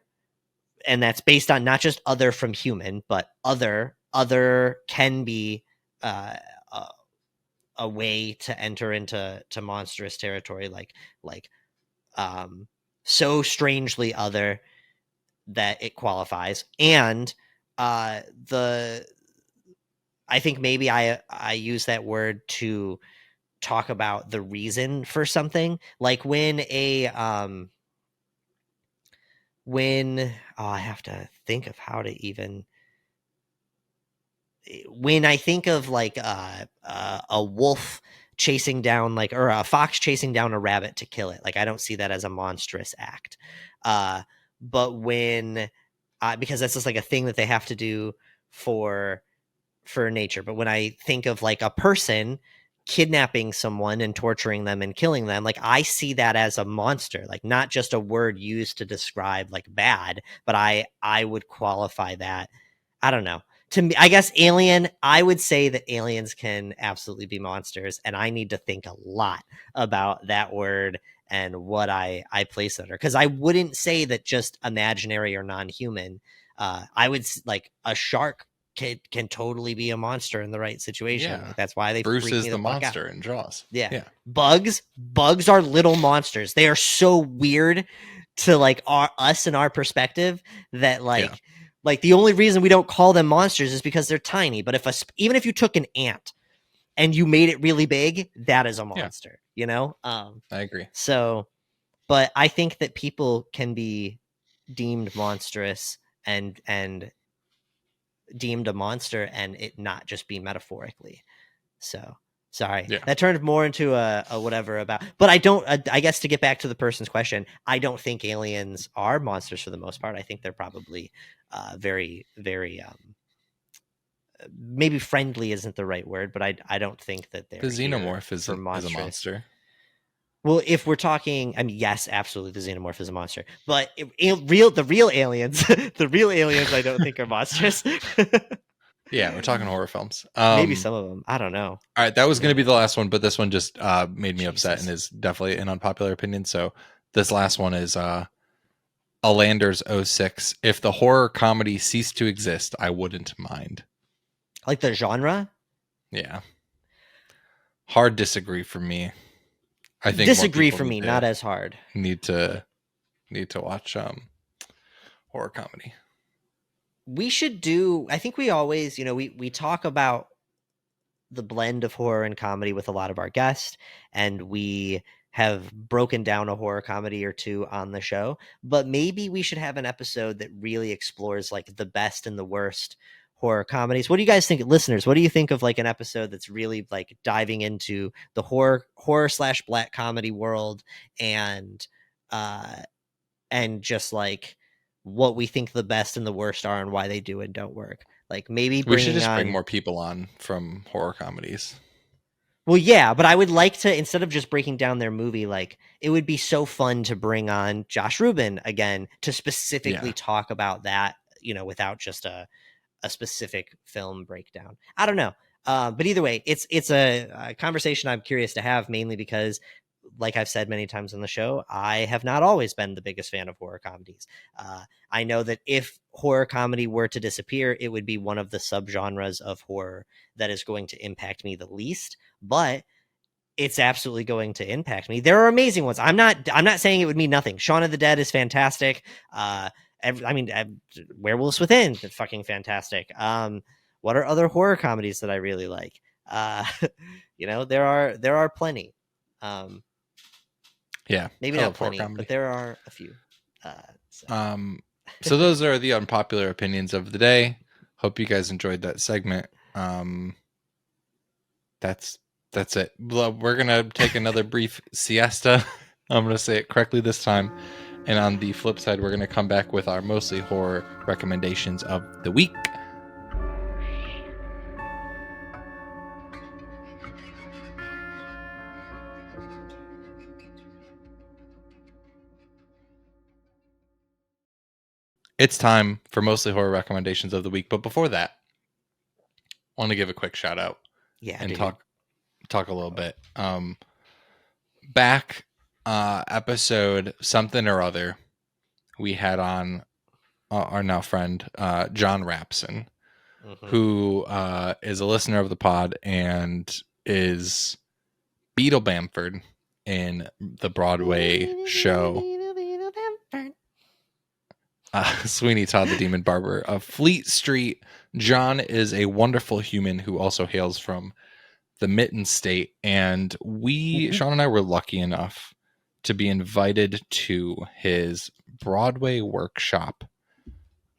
and that's based on not just other from human, but other can be uh, a way to enter into monstrous territory, like so strangely other that it qualifies. And the I think maybe I use that word to talk about the reason for something, like when I have to think of how to even when I think of like a wolf chasing down like or a fox chasing down a rabbit to kill it, like I don't see that as a monstrous act. But when because that's just like a thing that they have to do for nature. But when I think of like a person kidnapping someone and torturing them and killing them, like I see that as a monster, like not just a word used to describe like bad, but I would qualify that. I don't know. To me, I guess alien, I would say that aliens can absolutely be monsters, and I need to think a lot about that word and what I place under, because I wouldn't say that just imaginary or non-human. I would like a shark can totally be a monster in the right situation. yeah, Like that's why they Bruce freak is me the the fuck out. monster in Jaws. Yeah. Bugs are little monsters. They are so weird to like us and our perspective that like the only reason we don't call them monsters is because they're tiny. But even if you took an ant and you made it really big, that is a monster, you know? I agree. So, but I think that people can be deemed monstrous and deemed a monster and it not just be metaphorically. So sorry, that turned more into a whatever about, but I don't, I guess to get back to the person's question, I don't think aliens are monsters for the most part. I think they're probably very, very, maybe friendly isn't the right word, but I don't think that they're The xenomorph is is a monster. Well, if we're talking, I mean, yes, absolutely, the xenomorph is a monster. But the real aliens, the real aliens, I don't think are monsters. Yeah, we're talking horror films. Maybe some of them. I don't know. All right, that was going to be the last one, but this one just made me upset and is definitely an unpopular opinion. So this last one is Alander's 06. If the horror comedy ceased to exist, I wouldn't mind. Like the genre? Yeah. Hard disagree for me. I think disagree for me, not as hard. Need to watch horror comedy. We should do, I think we always, we talk about the blend of horror and comedy with a lot of our guests, and we have broken down a horror comedy or two on the show, but maybe we should have an episode that really explores like the best and the worst horror comedies. What do you guys think, listeners? What do you think of like an episode that's really like diving into the horror/black comedy world and just like what we think the best and the worst are and why they do and don't work? Like maybe We should bringing just bring on more people on from horror comedies. Well, yeah, but I would like to, instead of just breaking down their movie, like it would be so fun to bring on Josh Rubin again to specifically Yeah. talk about that, you know, without just a specific film breakdown. I don't know. But either way, it's a conversation I'm curious to have, mainly because, like I've said many times on the show, I have not always been the biggest fan of horror comedies. I know that if horror comedy were to disappear, it would be one of the subgenres of horror that is going to impact me the least, but it's absolutely going to impact me. There are amazing ones. I'm not saying it would mean nothing. Shaun of the Dead is fantastic. Werewolves Within, fucking fantastic. What are other horror comedies that I really like? You know, there are plenty. Yeah, Maybe I not love horror plenty, comedy. but there are a few. So those are the unpopular opinions of the day. Hope you guys enjoyed that segment. That's it. We're gonna take another brief siesta. I'm gonna say it correctly this time. And on the flip side, we're gonna come back with our mostly horror recommendations of the week. It's time for mostly horror recommendations of the week. But before that, I want to give a quick shout out and talk a little bit. Back episode something or other, we had on our now friend John Rapson, who is a listener of the pod and is Beetle Bamford in the Broadway show Sweeney Todd the Demon Barber of Fleet Street. John is a wonderful human who also hails from the Mitten State, and Sean and I were lucky enough to be invited to his Broadway workshop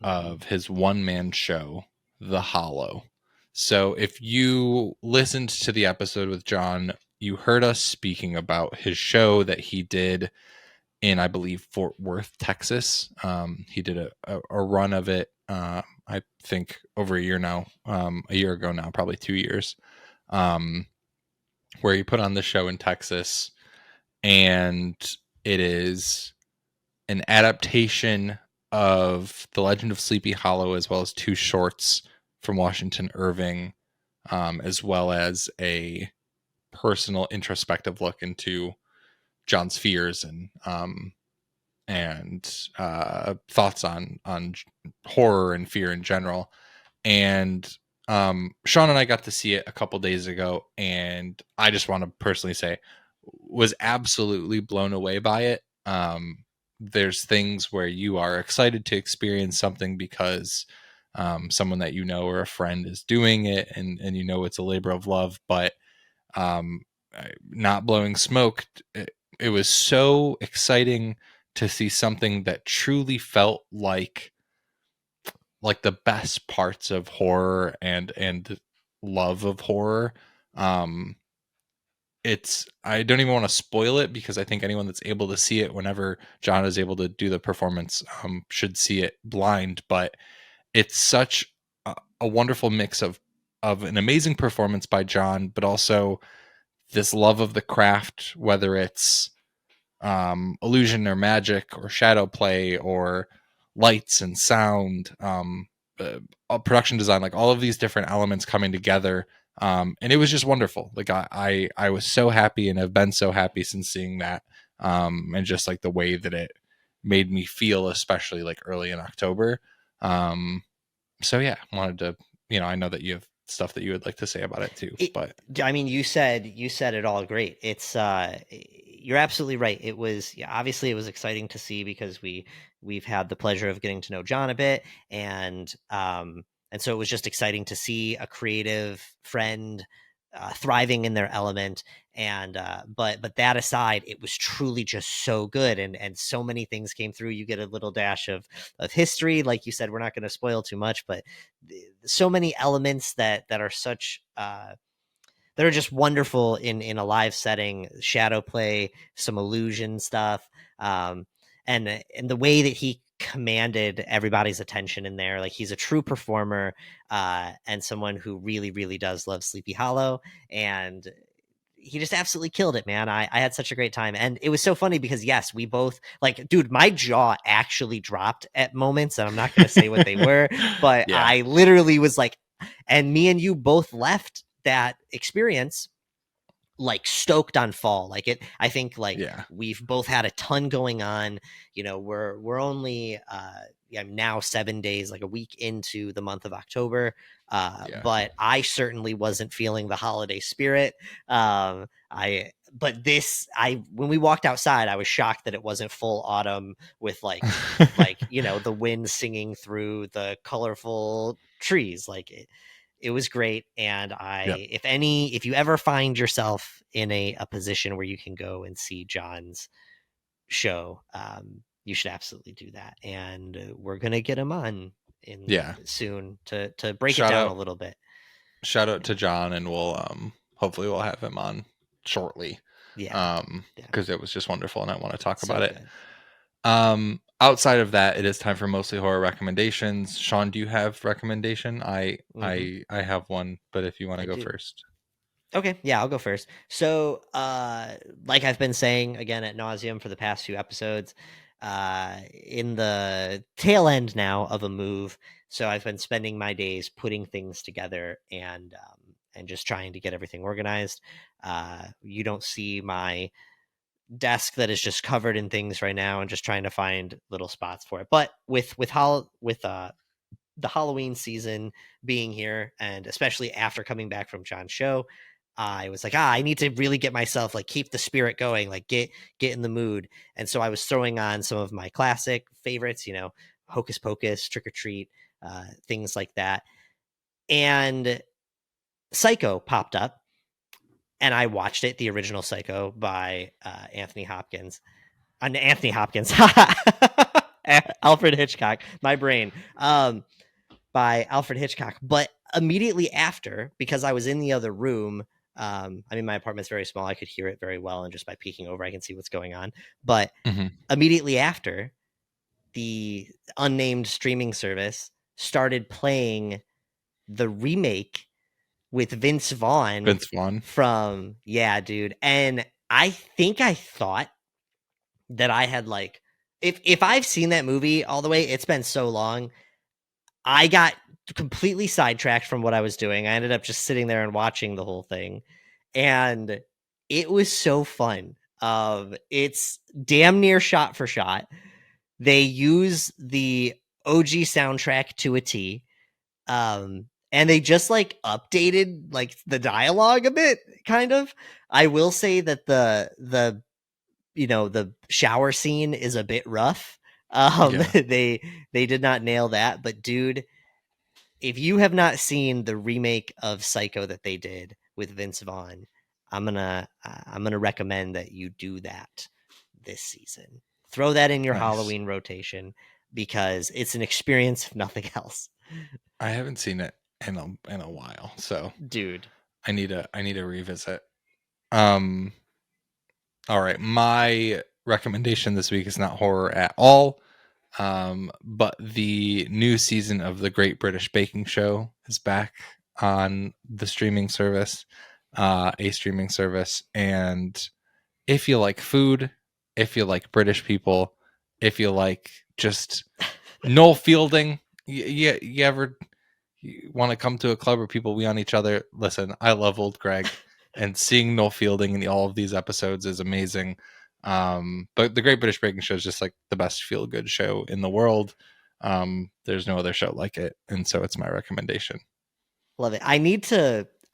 of his one-man show, The Hollow. So if you listened to the episode with John, you heard us speaking about his show that he did in, I believe, Fort Worth, Texas. He did a run of it, I think, over a year now, a year ago now, probably 2 years, where he put on the show in Texas. And it is an adaptation of The Legend of Sleepy Hollow, as well as 2 shorts from Washington Irving, as well as a personal introspective look into John's fears and thoughts on horror and fear in general. And Sean and I got to see it a couple days ago, and I just want to personally say was absolutely blown away by it. There's things where you are excited to experience something because someone that you know or a friend is doing it, and you know it's a labor of love, but not blowing smoke. It was so exciting to see something that truly felt like the best parts of horror and love of horror. I don't even want to spoil it, because I think anyone that's able to see it whenever John is able to do the performance should see it blind. But it's such a wonderful mix of an amazing performance by John, but also this love of the craft, whether it's illusion or magic or shadow play or lights and sound, production design, like all of these different elements coming together. And it was just wonderful. Like I was so happy, and have been so happy since seeing that. And just like the way that it made me feel, especially like early in October. So yeah, wanted to, I know that you have stuff that you would like to say about it too, but I mean, you said it all great. It's you're absolutely right. It was, obviously it was exciting to see, because we've had the pleasure of getting to know John a bit, and so it was just exciting to see a creative friend thriving in their element. And but that aside, it was truly just so good, and so many things came through. You get a little dash of history, like you said. We're not going to spoil too much, but so many elements that are such that are just wonderful in a live setting. Shadow play, some illusion stuff, and the way that he commanded everybody's attention in there. Like, he's a true performer, and someone who really, really does love Sleepy Hollow, and he just absolutely killed it, man. I had such a great time. And it was so funny because, yes, we both, like, dude, my jaw actually dropped at moments, and I'm not going to say what they were, but Yeah. I literally was like, and me and you both left that experience like stoked on fall. Like, it, I think, like, we've both had a ton going on. You know, we're only now 7 days, like a week into the month of October. But I certainly wasn't feeling the holiday spirit. When we walked outside, I was shocked that it wasn't full autumn with like the wind singing through the colorful trees. Like, it was great. And if you ever find yourself in a position where you can go and see John's show, you should absolutely do that. And we're going to get him on soon to break it down a little bit. Shout out to John, and we'll hopefully we'll have him on shortly. Because it was just wonderful, and I want to talk about it. Outside of that, it is time for mostly horror recommendations. Sean, do you have recommendation? I have one, but if you want to go first. Okay, yeah, I'll go first. So, like I've been saying again ad nauseum for the past few episodes, in the tail end now of a move, so I've been spending my days putting things together and just trying to get everything organized. You don't see my desk that is just covered in things right now, and just trying to find little spots for it. But with the Halloween season being here, and especially after coming back from John's show, I was like, I need to really get myself, like, keep the spirit going, like get in the mood. And so I was throwing on some of my classic favorites, Hocus Pocus, Trick or Treat, things like that. And Psycho popped up, and I watched it, the original Psycho by Anthony Hopkins. Alfred Hitchcock, my brain. By Alfred Hitchcock. But immediately after, because I was in the other room, my apartment's very small, I could hear it very well, and just by peeking over I can see what's going on. But immediately after, the unnamed streaming service started playing the remake with Vince Vaughn from dude. And I think I thought that I had, like, if I've seen that movie all the way, it's been so long, I got completely sidetracked from what I was doing. I ended up just sitting there and watching the whole thing, and it was so fun. It's damn near shot for shot. They use the OG soundtrack to a T. And they just, like, updated, like, the dialogue a bit, kind of. I will say that the shower scene is a bit rough. They did not nail that, but dude, if you have not seen the remake of Psycho that they did with Vince Vaughn, I'm gonna recommend that you do that this season. Throw that in your Halloween rotation, because it's an experience, if nothing else. I haven't seen it in a while, so dude, I need to revisit. All right, my recommendation this week is not horror at all, but the new season of the Great British Baking Show is back on the streaming service, a streaming service. And if you like food, if you like British people, if you like just Noel Fielding, you ever want to come to a club where people wee on each other, listen, I love old Greg, and seeing Noel Fielding in all of these episodes is amazing. But the Great British Baking Show is just like the best feel-good show in the world. There's no other show like it, and so it's my recommendation. Love it.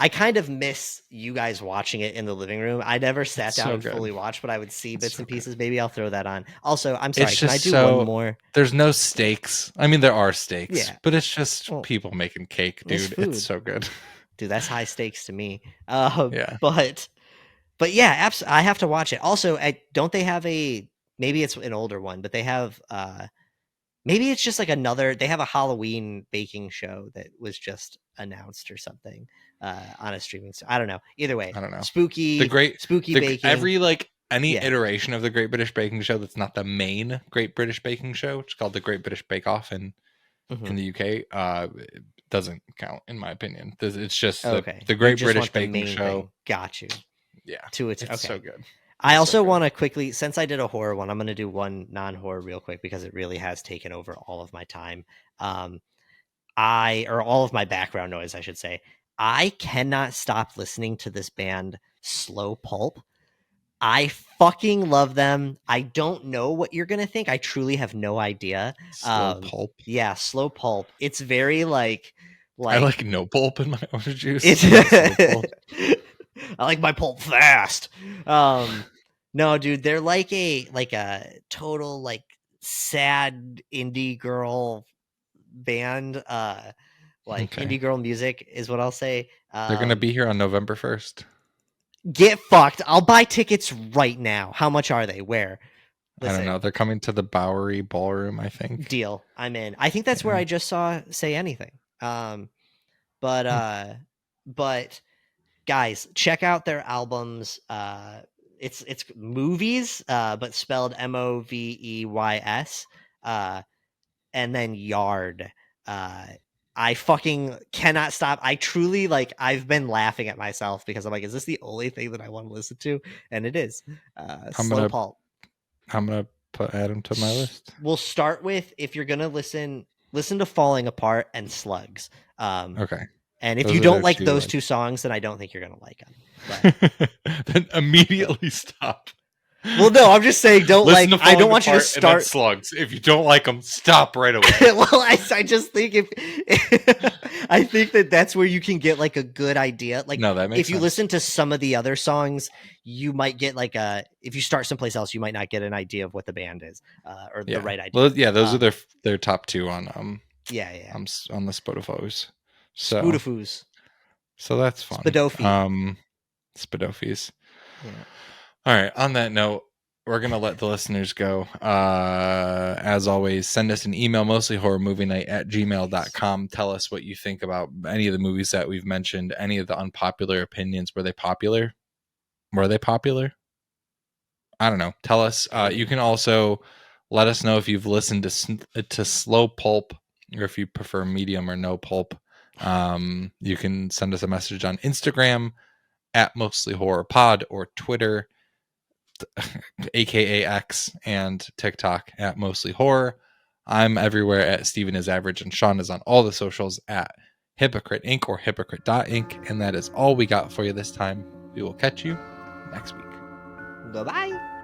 I kind of miss you guys watching it in the living room. I never sat down and fully watched, but I would see bits and pieces. Maybe I'll throw that on. Also, I'm sorry, can I do one more? There's no stakes. I mean, there are stakes, but it's just people making cake, dude. It's so good. Dude, that's high stakes to me. Yeah. But yeah, I have to watch it. Also, don't they have maybe it's an older one, but they have maybe it's just like they have a Halloween baking show that was just announced or something on a streaming. I don't know. Either way, I don't know. spooky baking. Every any iteration of the Great British Baking Show that's not the main Great British Baking Show, it's called the Great British Bake Off in the UK, it doesn't count in my opinion. It's just the Great British Baking Show. Thing. Got you. Yeah, it's so good. I also want to quickly, since I did a horror one, I'm going to do one non-horror real quick because it really has taken over all of my time. Or all of my background noise, I should say. I cannot stop listening to this band, Slow Pulp. I fucking love them. I don't know what you're going to think. I truly have no idea. Slow Pulp. Yeah, Slow Pulp. It's very like I like no pulp in my orange juice. I like my pulp fast. No, dude, they're like a total like sad indie girl band. Indie girl music is what I'll say. They're gonna be here on November 1st. Get fucked. I'll buy tickets right now. How much are they? Where? Listen, I don't know. They're coming to the Bowery Ballroom, I think. Deal. I'm in. I think that's where I just saw Say Anything. But guys, check out their albums. It's movies, but spelled Moveys. And then Yard. I fucking cannot stop. I truly I've been laughing at myself because I'm like, is this the only thing that I want to listen to? And it is. Slow Pulp. I'm gonna add them to my list. We'll start with, if you're gonna listen to Falling Apart and Slugs. Okay. And if you don't like those two songs, then I don't think you're gonna like them. But... then immediately stop. Well, no, I'm just saying, I don't want you to start Slugs. If you don't like them, stop right away. Well, I just think I think that's where you can get like a good idea. Like, no, that makes if you sense. listen to some of the other songs, you might get if you start someplace else, you might not get an idea of what the band is or the right idea. Well, yeah, those are their top two on on the Spotify's. So that's fun. Spidofis. Yeah. All right. On that note, we're gonna let the listeners go. As always, send us an email, mostlyhorrormovienight@gmail.com. Tell us what you think about any of the movies that we've mentioned, any of the unpopular opinions. Were they popular? I don't know. Tell us. You can also let us know if you've listened to Slow Pulp, or if you prefer medium or no pulp. You can send us a message on Instagram @mostlyhorrorpod, or Twitter, aka X, and TikTok @mostlyhorror. I'm everywhere @StevenIsAverage, and Sean is on all the socials @Hypocrite Inc. or Hypocrite.Inc. And that is all we got for you this time. We will catch you next week. Bye-bye.